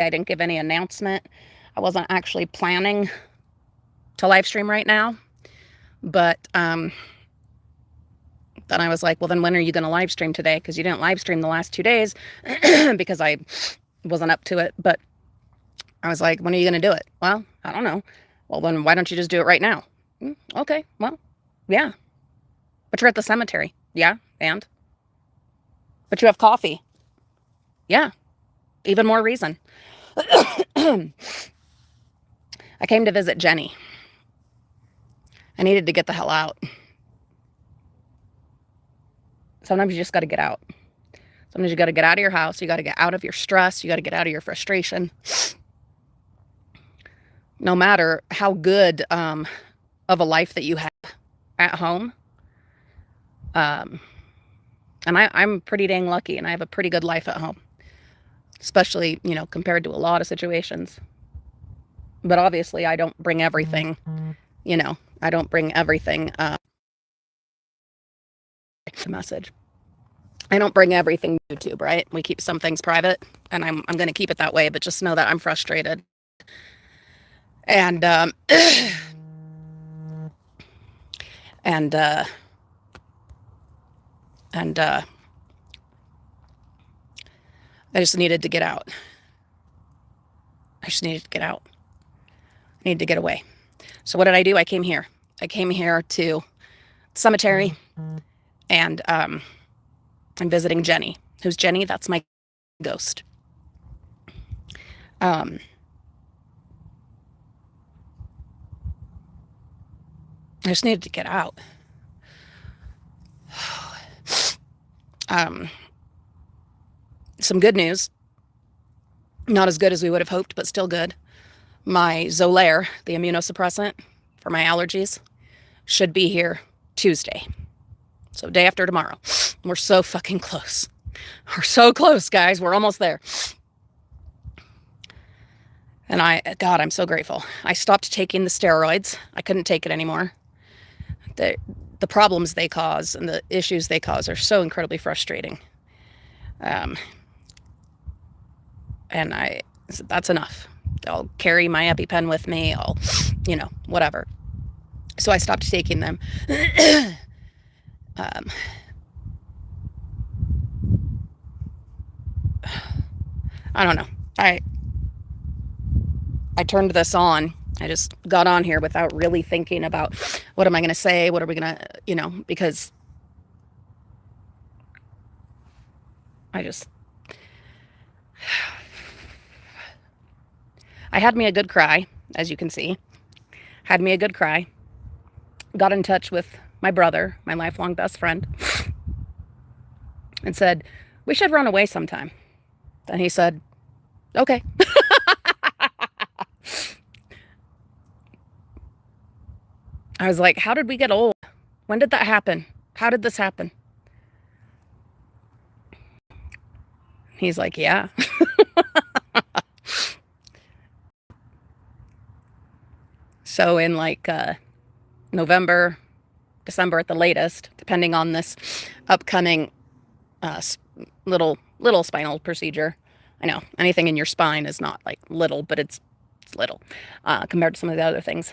I didn't give any announcement. I wasn't actually planning to live stream right now, but then I was like, well, then when are you going to live stream today? Because you didn't live stream the last 2 days because I wasn't up to it. But I was like, when are you going to do it? Well, I don't know. Well, then why don't you just do it right now? Okay, well, yeah. But you're at the cemetery. Yeah, and? But you have coffee. Yeah, even more reason. I came to visit Jenny. I needed to get the hell out. Sometimes you just got to get out. Sometimes you got to get out of your house. You got to get out of your stress. You got to get out of your frustration. No matter how good of a life that you have at home. And I'm pretty dang lucky, and I have a pretty good life at home. Especially, you know, compared to a lot of situations. But obviously, I don't bring everything, you know, I don't bring everything, the message. I don't bring everything to YouTube, right? We keep some things private, and I'm going to keep it that way, but just know that I'm frustrated. And, and I just needed to get out. I just needed to get out. I needed to get away. So what did I do? I came here. I came here to cemetery, and I'm visiting Jenny. Who's Jenny? That's my ghost. I just needed to get out. Some good news. Not as good as we would have hoped, but still good. My Xolair, the immunosuppressant for my allergies, should be here Tuesday. So day after tomorrow. We're so fucking close. We're so close, guys. We're almost there. And God, I'm so grateful. I stopped taking the steroids. I couldn't take it anymore. The problems they cause and the issues they cause are so incredibly frustrating. And I said, that's enough. I'll carry my EpiPen with me. I'll, you know, whatever. So I stopped taking them. I don't know. I turned this on. I just got on here without really thinking about what am I going to say? What are we going to, you know, because I had me a good cry, as you can see. Had me a good cry. Got in touch with my brother, my lifelong best friend, and said, we should run away sometime. And he said, okay. I was like, how did we get old? When did that happen? How did this happen? He's like, yeah. So in like November, December at the latest, depending on this upcoming little spinal procedure. I know anything in your spine is not like little, but it's little compared to some of the other things.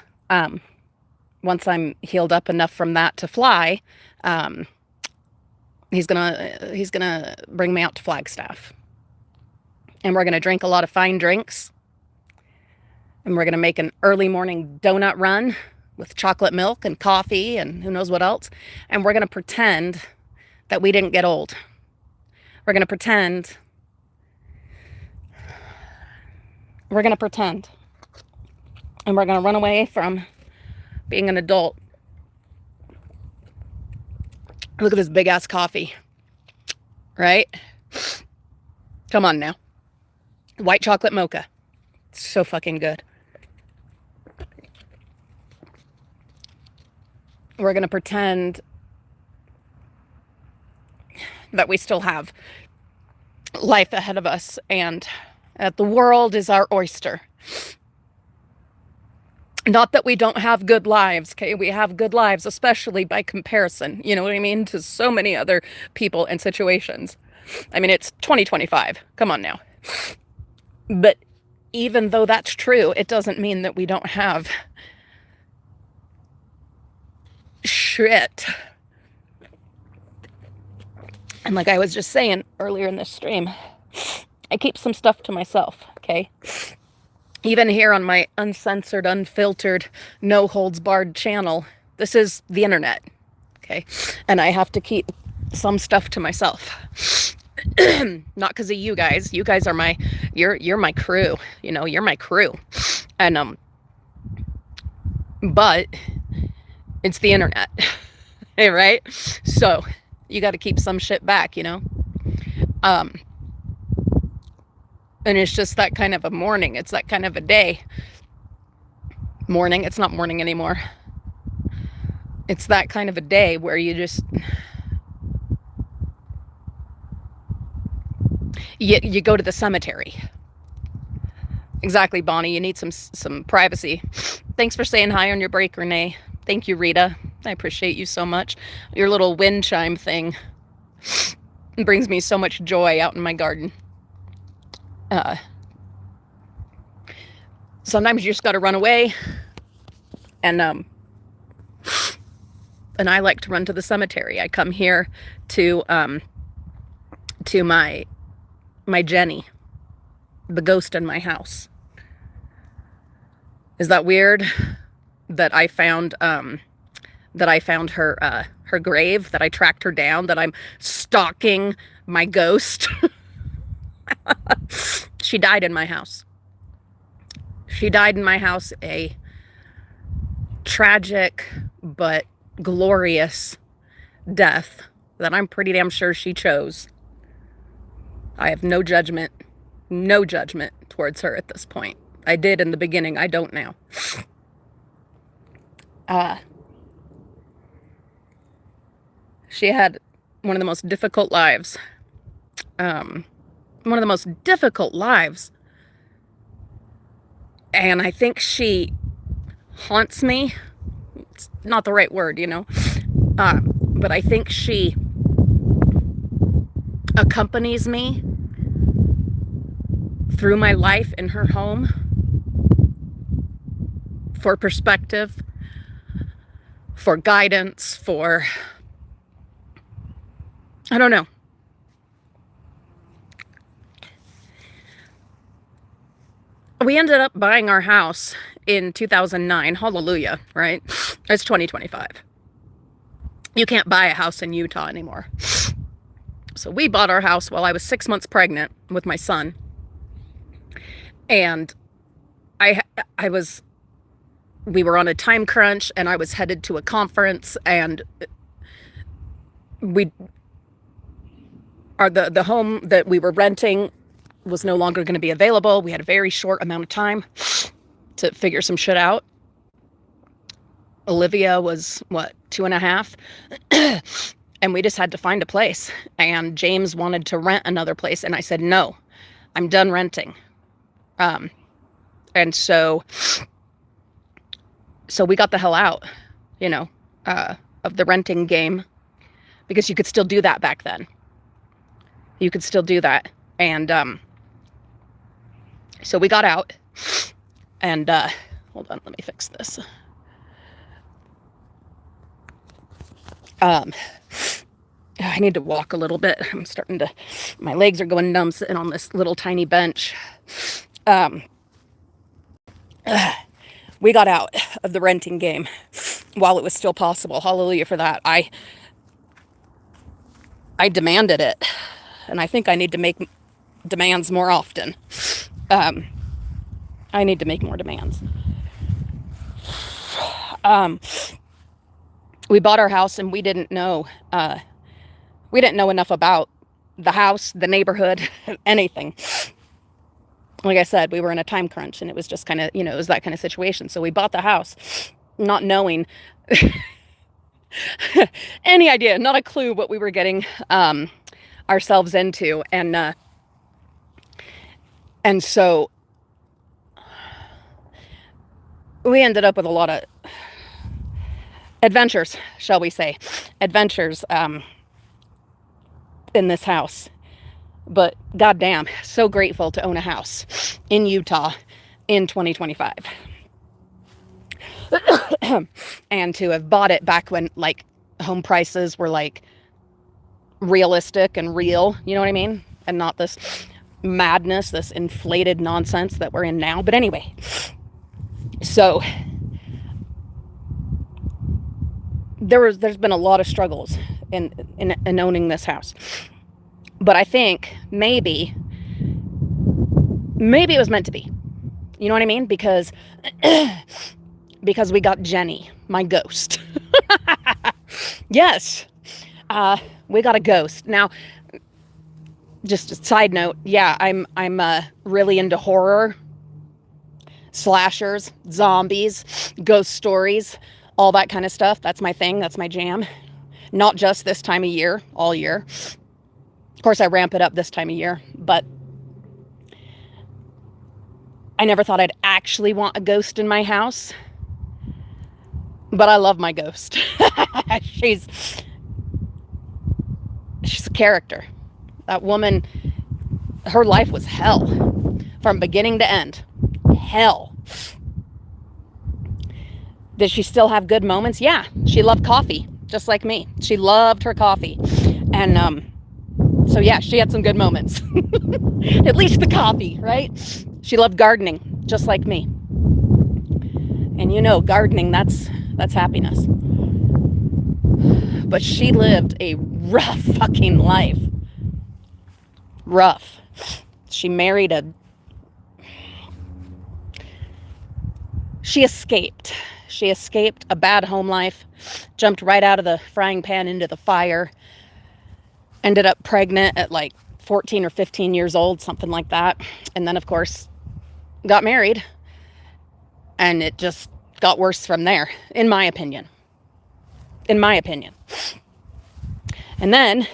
Once I'm healed up enough from that to fly, he's gonna bring me out to Flagstaff, and we're gonna drink a lot of fine drinks, and we're gonna make an early morning donut run with chocolate milk and coffee and who knows what else, and we're gonna pretend that we didn't get old. We're gonna pretend. We're gonna pretend, and we're gonna run away from being an adult. Look at this big ass coffee, right? Come on now. White chocolate mocha. It's so fucking good. We're going to pretend that we still have life ahead of us and that the world is our oyster. Not that we don't have good lives, okay? We have good lives, especially by comparison, you know what I mean, to so many other people and situations. I mean, it's 2025. Come on now. But even though that's true, it doesn't mean that we don't have shit. And like I was just saying earlier in this stream, I keep some stuff to myself, okay? Even here on my uncensored, unfiltered, no holds barred channel, this is the internet, okay? And I have to keep some stuff to myself. Not because of you guys. You guys are you're my crew, you know, you're my crew. And but it's the internet. Right? So you got to keep some shit back, you know? And it's just that kind of a morning. It's that kind of a day. Morning. It's not morning anymore. It's that kind of a day where you just... You go to the cemetery. Exactly, Bonnie. You need some privacy. Thanks for saying hi on your break, Renee. Thank you, Rita. I appreciate you so much. Your little wind chime thing brings me so much joy out in my garden. Sometimes you just got to run away, and I like to run to the cemetery. I come here to my Jenny, the ghost in my house. Is that weird? That I found her grave, that I tracked her down, that I'm stalking my ghost. She died in my house. She died in my house a tragic but glorious death that I'm pretty damn sure she chose. I have no judgment towards her at this point. I did in the beginning. I don't now. She had one of the most difficult lives. One of the most difficult lives. And I think she haunts me. It's not the right word, you know. But I think she accompanies me through my life in her home for perspective, for guidance, for, I don't know. We ended up buying our house in 2009. Hallelujah, right? It's 2025. You can't buy a house in Utah anymore. So we bought our house while I was 6 months pregnant with my son. And we were on a time crunch, and I was headed to a conference, and the home that we were renting was no longer going to be available. We had a very short amount of time to figure some shit out. Olivia was, 2.5? And we just had to find a place. And James wanted to rent another place. And I said, no, I'm done renting. And so we got the hell out, you know, of the renting game, because you could still do that back then. You could still do that. And, so we got out, and, hold on, let me fix this. I need to walk a little bit. My legs are going numb sitting on this little tiny bench. We got out of the renting game while it was still possible. Hallelujah for that. I demanded it, and I think I need to make demands more often. I need to make more demands. We bought our house, and we didn't know enough about the house, the neighborhood, anything. Like I said, we were in a time crunch, and it was just kind of, you know, it was that kind of situation. So we bought the house, not knowing any idea, not a clue what we were getting ourselves into. And so we ended up with a lot of adventures, shall we say, in this house. But goddamn, so grateful to own a house in Utah in 2025. And to have bought it back when like home prices were like realistic and real, you know what I mean? And not this madness, this inflated nonsense that we're in now. But anyway, so there's been a lot of struggles in owning this house. But I think maybe it was meant to be. You know what I mean? Because we got Jenny, my ghost. Yes. We got a ghost. Now, just a side note, yeah, I'm really into horror, slashers, zombies, ghost stories, all that kind of stuff. That's my thing. That's my jam. Not just this time of year, all year. Of course, I ramp it up this time of year, but I never thought I'd actually want a ghost in my house. But I love my ghost. She's a character. That woman, her life was hell from beginning to end. Hell. Did she still have good moments? Yeah. She loved coffee, just like me. She loved her coffee. And so yeah, she had some good moments. At least the coffee, right? She loved gardening, just like me. And you know, gardening, that's happiness. But she lived a rough fucking life. Rough. She escaped. She escaped a bad home life, jumped right out of the frying pan into the fire, ended up pregnant at like 14 or 15 years old, something like that. And then, of course, got married. And it just got worse from there, in my opinion. In my opinion. And then,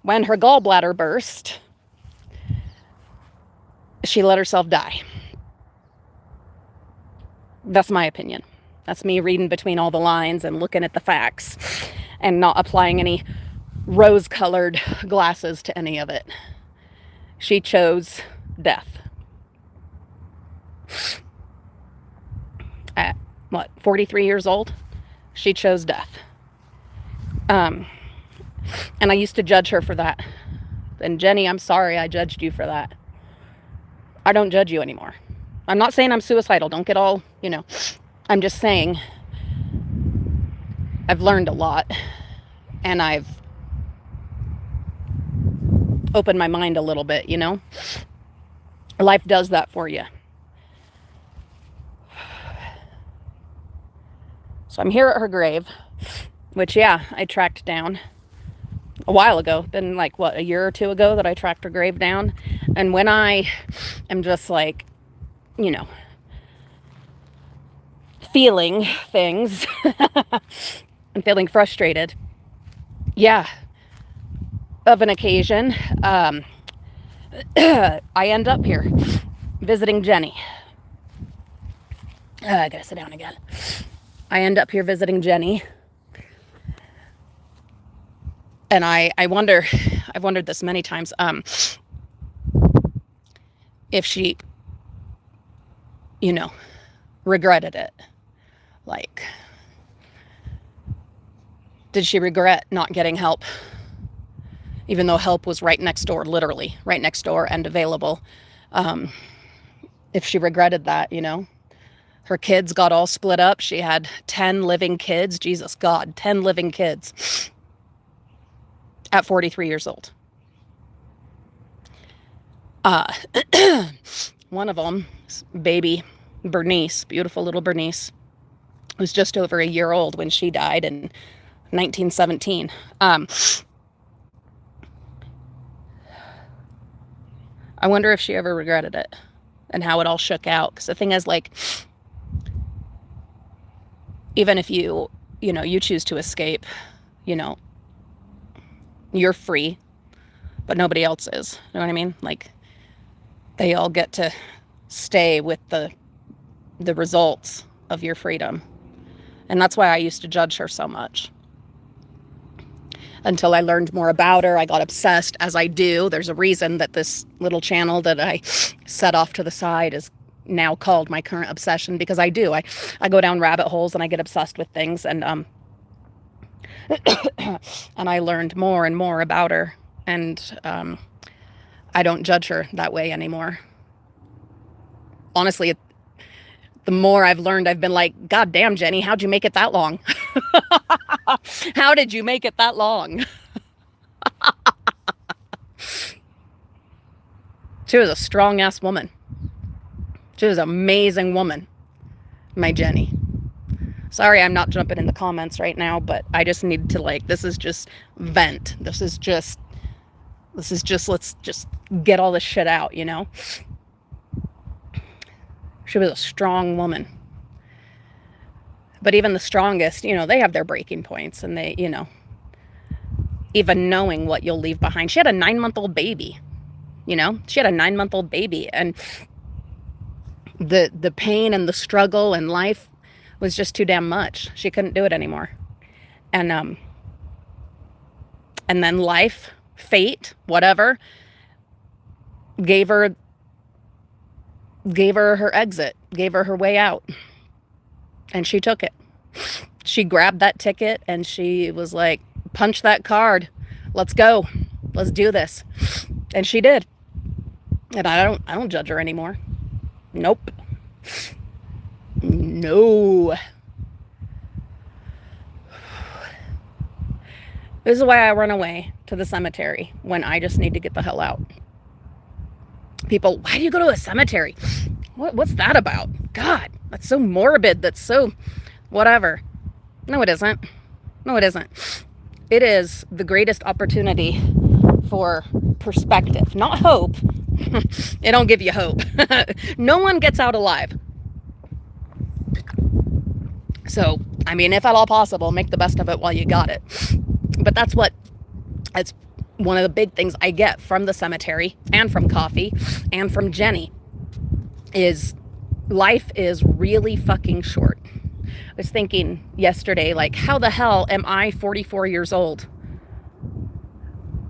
when her gallbladder burst, she let herself die. That's my opinion. That's me reading between all the lines and looking at the facts and not applying any rose-colored glasses to any of it. She chose death. At, 43 years old? She chose death. And I used to judge her for that. And Jenny, I'm sorry I judged you for that. I don't judge you anymore. I'm not saying I'm suicidal. Don't get all, I'm just saying I've learned a lot. And I've opened my mind a little bit, Life does that for you. So I'm here at her grave, which, yeah, I tracked down a while ago. Been like, a year or two ago that I tracked her grave down. And when I am just like, feeling things and feeling frustrated, yeah, of an occasion, I end up here visiting Jenny. I gotta sit down again. I end up here visiting Jenny. And I wonder, I've wondered this many times, if she, regretted it. Like, did she regret not getting help? Even though help was right next door, literally right next door and available. If she regretted that, her kids got all split up. She had 10 living kids. Jesus God, 10 living kids at 43 years old. One of them, baby Bernice, beautiful little Bernice, was just over a year old when she died in 1917. I wonder if she ever regretted it and how it all shook out. Because the thing is, like, even if you choose to escape, you're free, but nobody else is. You know what I mean? Like, they all get to stay with the results of your freedom. And that's why I used to judge her so much. Until I learned more about her, I got obsessed, as I do. There's a reason that this little channel that I set off to the side is now called my current obsession, because I do. I go down rabbit holes and I get obsessed with things, and and I learned more and more about her, and I don't judge her that way anymore. Honestly, the more I've learned, I've been like, God damn, Jenny, how'd you make it that long? How did you make it that long? She was a strong-ass woman. She was an amazing woman, my Jenny. Sorry, I'm not jumping in the comments right now, but I just need to, like, this is just vent. This is just, let's just get all this shit out, you know? She was a strong woman. But even the strongest, you know, they have their breaking points, and they, you know, even knowing what you'll leave behind. She had a 9-month-old baby, you know? She had a 9-month-old baby, and the pain and the struggle in life was just too damn much. She couldn't do it anymore. And then life, fate, whatever, gave her her exit, gave her way out. And she took it. She grabbed that ticket and she was like, punch that card. Let's go. Let's do this. And she did. And I don't judge her anymore. Nope. No. This is why I run away to the cemetery when I just need to get the hell out. People, why do you go to a cemetery? What's that about? God, that's so morbid. That's so whatever. No, it isn't. No, it isn't. It is the greatest opportunity for perspective, not hope. It don't give you hope. No one gets out alive. So, I mean, if at all possible, make the best of it while you got it. But that's one of the big things I get from the cemetery and from coffee and from Jenny is life is really fucking short. I was thinking yesterday, like, how the hell am I 44 years old?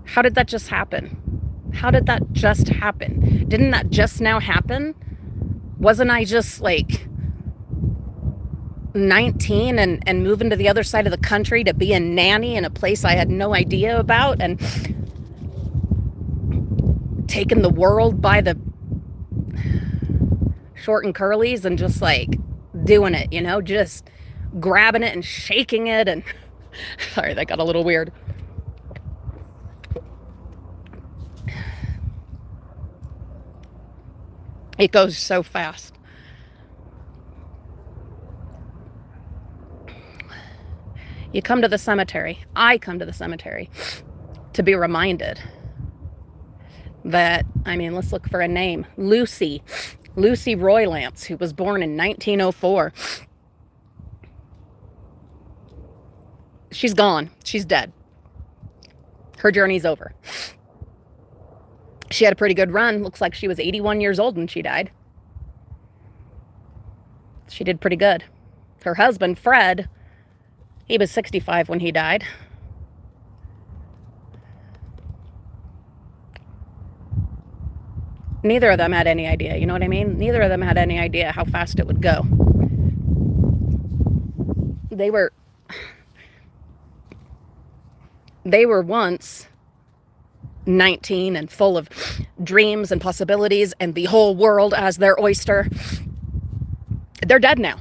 How did that just happen? How did that just happen? Didn't that just now happen? Wasn't I just like 19 and moving to the other side of the country to be a nanny in a place I had no idea about, and taking the world by the short and curlies and just like doing it, you know, just grabbing it and shaking it, and sorry, that got a little weird. It goes so fast. You come to the cemetery. I come to the cemetery to be reminded that, I mean, let's look for a name. Lucy Roylance, who was born in 1904. She's gone. She's dead. Her journey's over. She had a pretty good run. Looks like she was 81 years old when she died. She did pretty good. Her husband, Fred, he was 65 when he died. Neither of them had any idea, you know what I mean? Neither of them had any idea how fast it would go. They were once 19 and full of dreams and possibilities and the whole world as their oyster. They're dead now,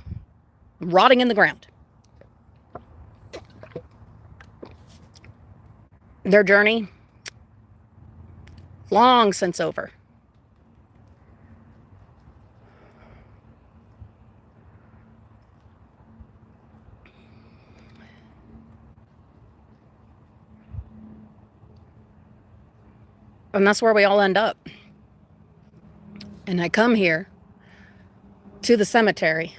rotting in the ground. Their journey, long since over. And that's where we all end up. And I come here to the cemetery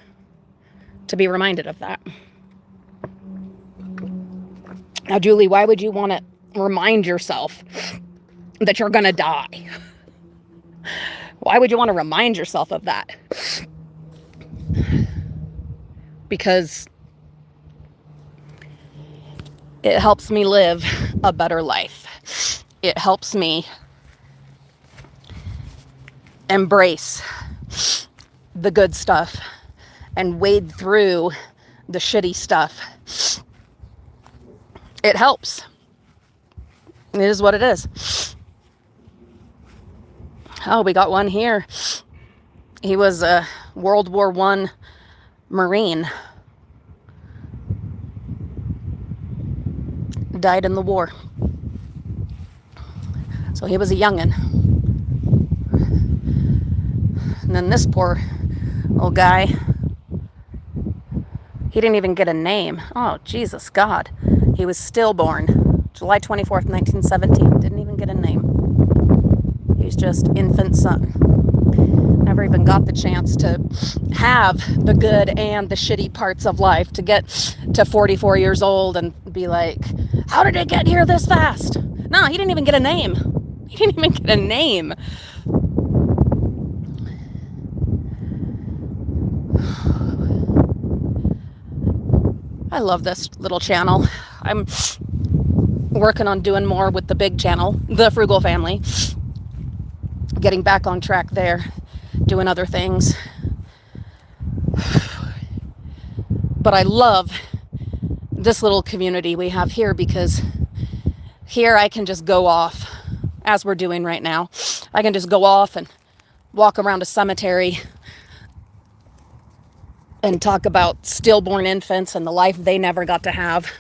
to be reminded of that. Now, Julie, why would you want to remind yourself that you're going to die? Why would you want to remind yourself of that? Because it helps me live a better life. It helps me embrace the good stuff and wade through the shitty stuff. It helps. It is what it is. Oh, we got one here. He was a World War I Marine. Died in the war. So he was a youngin'. And then this poor little guy, he didn't even get a name. Oh, Jesus God. He was stillborn. July 24th, 1917. Didn't even get a name. He's just infant son. Never even got the chance to have the good and the shitty parts of life, to get to 44 years old and be like, how did it get here this fast? No, he didn't even get a name. He didn't even get a name. I love this little channel. I'm working on doing more with the big channel, the Frugal Family. Getting back on track there, doing other things. But I love this little community we have here, because here I can just go off, as we're doing right now. I can just go off and walk around a cemetery and talk about stillborn infants and the life they never got to have,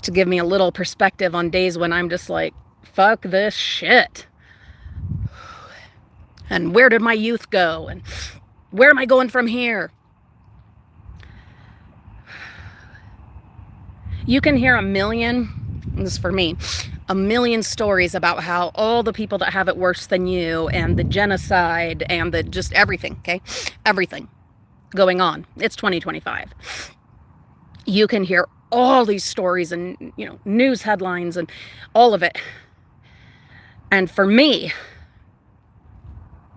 to give me a little perspective on days when I'm just like, fuck this shit. And where did my youth go? And where am I going from here? You can hear a million, this is for me, a million stories about how all the people that have it worse than you, and the genocide, and the just everything, okay? Everything going on. It's 2025. You can hear all these stories and, news headlines and all of it. And for me,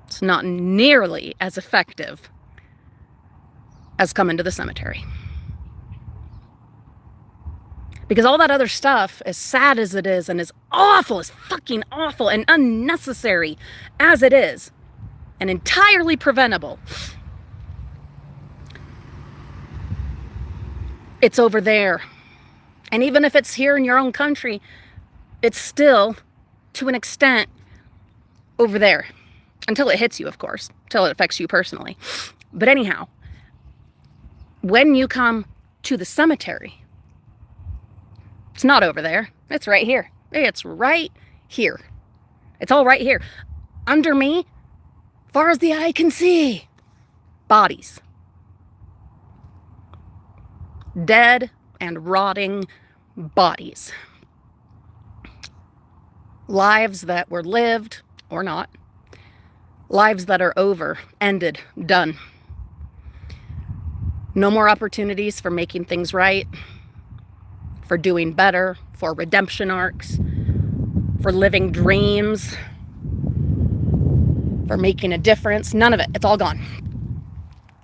it's not nearly as effective as coming to the cemetery. Because all that other stuff, as sad as it is, and as awful, as fucking awful and unnecessary as it is, and entirely preventable, it's over there. And even if it's here in your own country, it's still, to an extent, over there. Until it hits you, of course. Until it affects you personally. But anyhow, when you come to the cemetery, it's not over there. It's right here. It's right here. It's all right here. Under me, far as the eye can see, bodies. Dead and rotting bodies. Lives that were lived or not. Lives that are over, ended, done. No more opportunities for making things right, for doing better, for redemption arcs, for living dreams, for making a difference. None of it. It's all gone.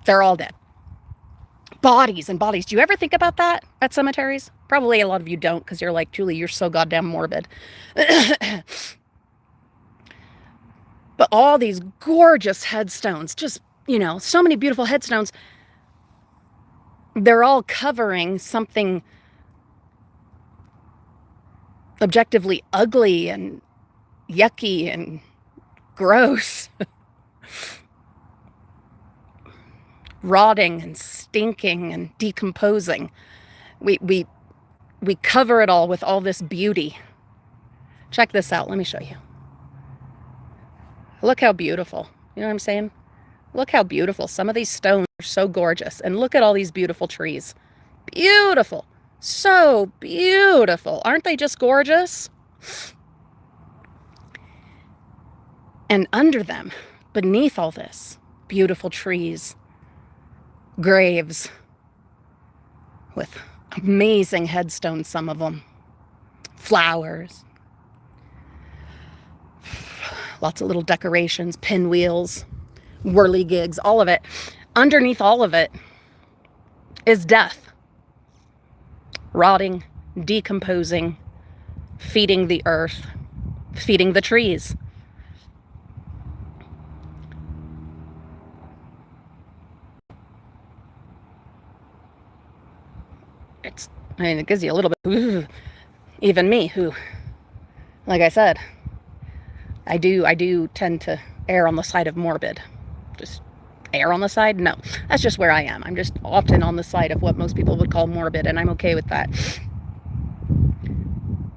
They're all dead. Bodies and bodies. Do you ever think about that at cemeteries? Probably a lot of you don't, because you're like, Julie, you're so goddamn morbid. But all these gorgeous headstones, just, so many beautiful headstones, they're all covering something objectively ugly and yucky and gross. Rotting and stinking and decomposing. We cover it all with all this beauty. Check this out. Let me show you. Look how beautiful. You know what I'm saying? Look how beautiful. Some of these stones are so gorgeous. And look at all these beautiful trees. Beautiful. So beautiful. Aren't they just gorgeous? And under them, beneath all this, beautiful trees, graves with amazing headstones, some of them, flowers, lots of little decorations, pinwheels, whirligigs, all of it. Underneath all of it is death. Rotting, decomposing, feeding the earth, feeding the trees. I mean, it gives you a little bit, ooh, even me who, like I said, I do tend to err on the side of morbid. Just err on the side? No, that's just where I am. I'm just often on the side of what most people would call morbid, and I'm okay with that.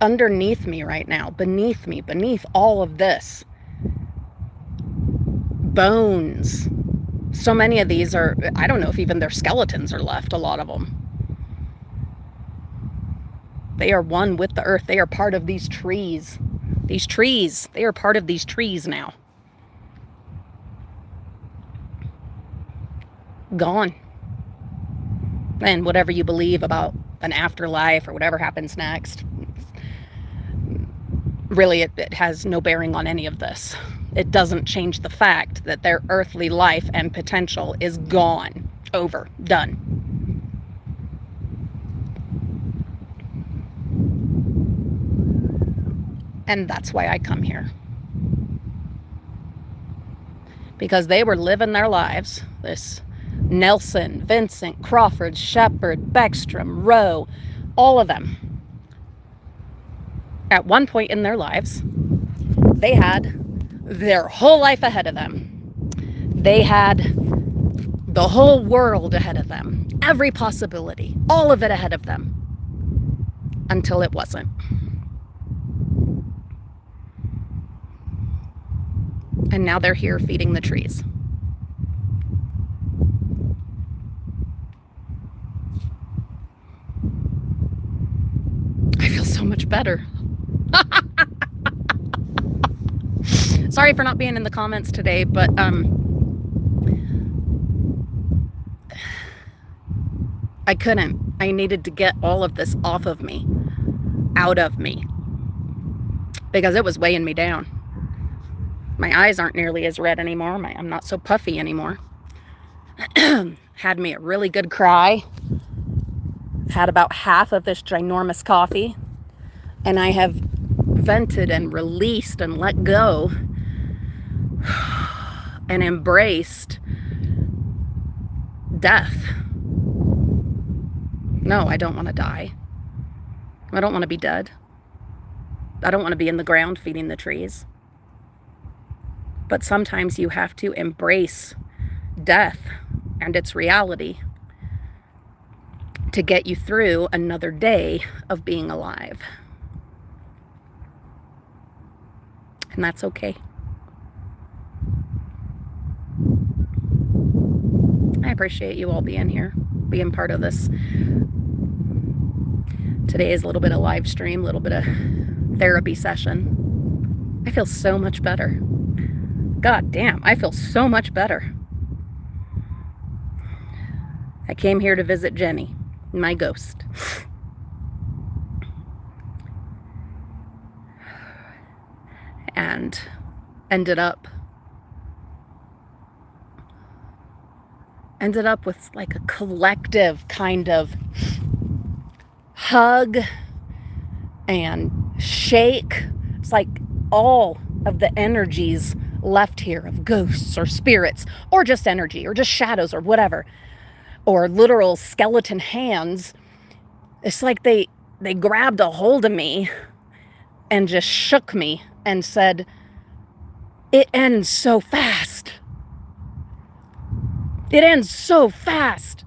Underneath me right now, beneath me, beneath all of this, bones. So many of these are, I don't know if even their skeletons are left, a lot of them. They are one with the earth. They are part of these trees. These trees, they are part of these trees now. Gone. And whatever you believe about an afterlife or whatever happens next, really it has no bearing on any of this. It doesn't change the fact that their earthly life and potential is gone. Over. Done. And that's why I come here. Because they were living their lives. This Nelson, Vincent, Crawford, Shepard, Beckstrom, Rowe, all of them. At one point in their lives, they had their whole life ahead of them. They had the whole world ahead of them. Every possibility. All of it ahead of them. Until it wasn't. And now they're here feeding the trees. I feel so much better. Sorry for not being in the comments today, but I couldn't. I needed to get all of this off of me, out of me, because it was weighing me down. My eyes aren't nearly as red anymore. I'm not so puffy anymore. Had me a really good cry. Had about half of this ginormous coffee. And I have vented and released and let go and embraced death. No, I don't want to die. I don't want to be dead. I don't want to be in the ground feeding the trees. But sometimes you have to embrace death and its reality to get you through another day of being alive. And that's okay. I appreciate you all being here, being part of this. Today is a little bit of live stream, a little bit of therapy session. I feel so much better. God damn, I feel so much better. I came here to visit Jenny, my ghost. And ended up with like a collective kind of hug and shake. It's like all of the energies left here of ghosts or spirits or just energy or just shadows or whatever, or literal skeleton hands. It's like they grabbed a hold of me and just shook me and said, it ends so fast. It ends so fast.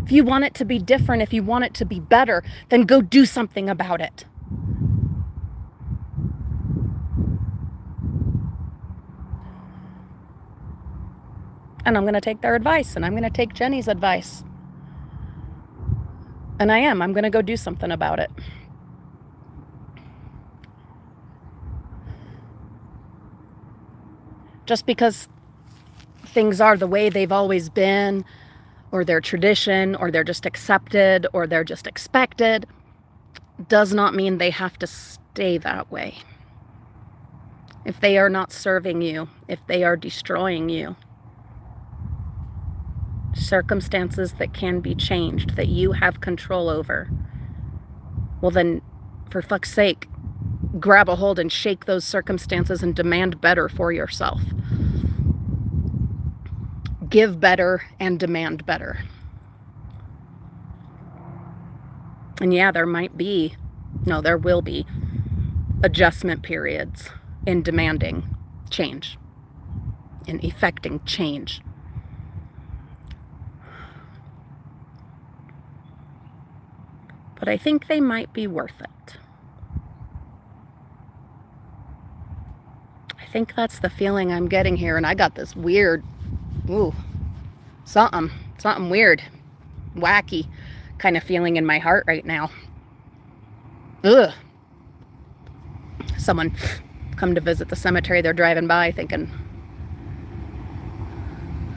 If you want it to be different, if you want it to be better, then go do something about it. And I'm going to take their advice, and I'm going to take Jenny's advice. And I'm going to go do something about it. Just because things are the way they've always been, or they're tradition, or they're just accepted, or they're just expected, does not mean they have to stay that way. If they are not serving you, if they are destroying you, circumstances that can be changed, that you have control over, well then, for fuck's sake, grab a hold and shake those circumstances and demand better for yourself. give better and demand better. And yeah, there will be adjustment periods in demanding change, in effecting change. But I think they might be worth it. I think that's the feeling I'm getting here. And I got this weird, something weird, wacky kind of feeling in my heart right now. Ugh. Someone come to visit the cemetery. They're driving by thinking,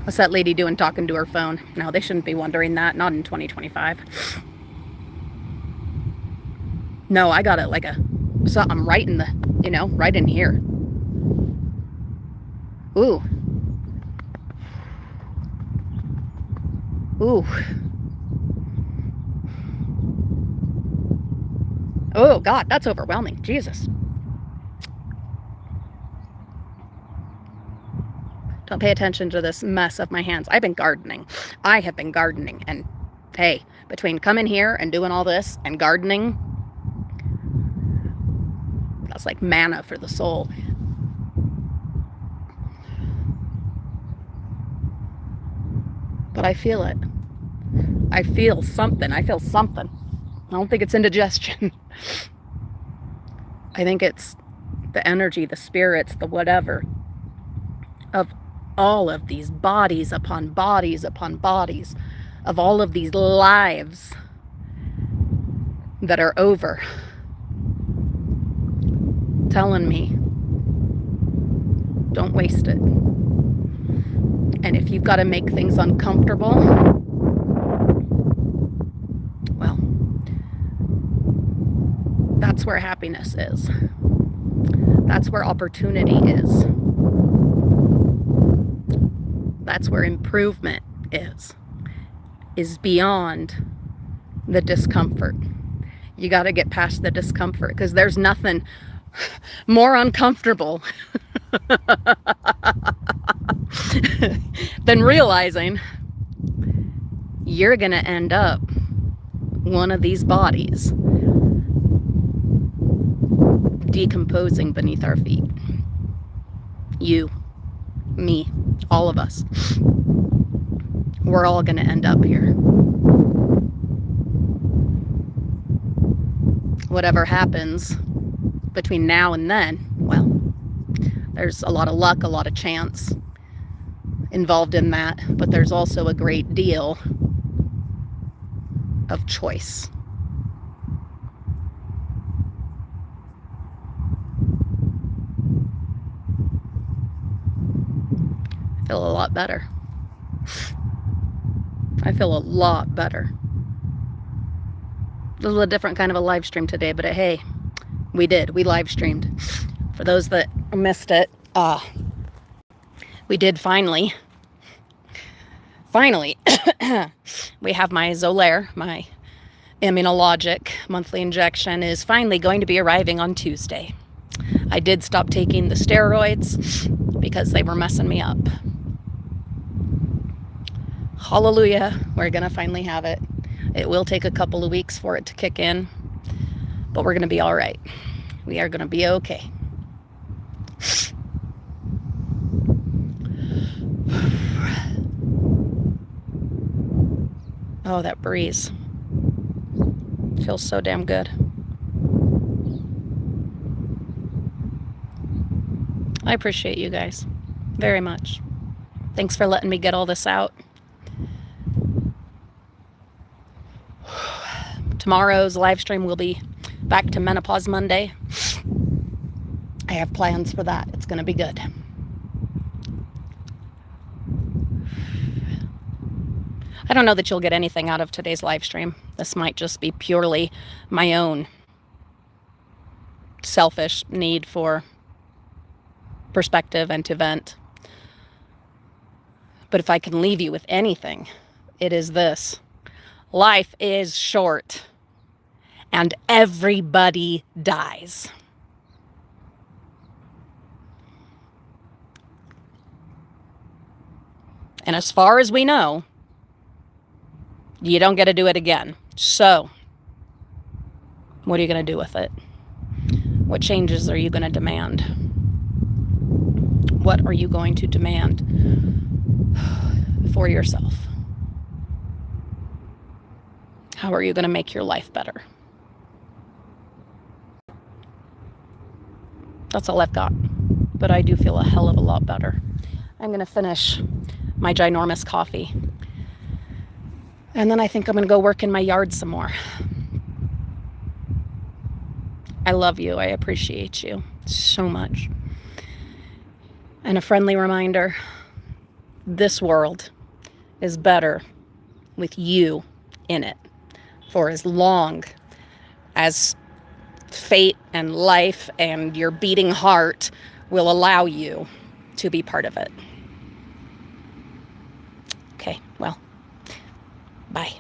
what's that lady doing talking to her phone? No, they shouldn't be wondering that. Not in 2025. No, I got it like something right in the, right in here. Ooh. Ooh. Oh, God, that's overwhelming. Jesus. Don't pay attention to this mess of my hands. I've been gardening. I have been gardening. And hey, between coming here and doing all this and gardening, that's like manna for the soul. But I feel it. I feel something. I don't think it's indigestion. I think it's the energy, the spirits, the whatever of all of these bodies upon bodies upon bodies, of all of these lives that are over, telling me, don't waste it. And if you've got to make things uncomfortable, well, that's where happiness is. That's where opportunity is. That's where improvement is beyond the discomfort. You got to get past the discomfort, because there's nothing more uncomfortable than realizing you're going to end up one of these bodies decomposing beneath our feet. You, me, all of us. We're all going to end up here. Whatever happens between now and then, well, there's a lot of luck, a lot of chance involved in that, but there's also a great deal of choice. I feel a lot better. I feel a lot better. This was a different kind of a live stream today, but hey, we live streamed. For those that missed it, we did finally, we have my Xolair, my immunologic monthly injection is finally going to be arriving on Tuesday. I did stop taking the steroids because they were messing me up. Hallelujah, we're going to finally have it. It will take a couple of weeks for it to kick in, but we're going to be all right. We are going to be okay. Oh, that breeze. Feels so damn good. I appreciate you guys very much. Thanks for letting me get all this out. Tomorrow's live stream will be back to Menopause Monday. I have plans for that. It's going to be good. I don't know that you'll get anything out of today's live stream. This might just be purely my own selfish need for perspective and to vent. But if I can leave you with anything, it is this. Life is short, and everybody dies. And as far as we know, you don't get to do it again. So, what are you going to do with it? What changes are you going to demand? What are you going to demand for yourself? How are you going to make your life better? That's all I've got. But I do feel a hell of a lot better. I'm going to finish my ginormous coffee. And then I think I'm going to go work in my yard some more. I love you. I appreciate you so much. And a friendly reminder, this world is better with you in it for as long as fate and life and your beating heart will allow you to be part of it. Okay, well, bye.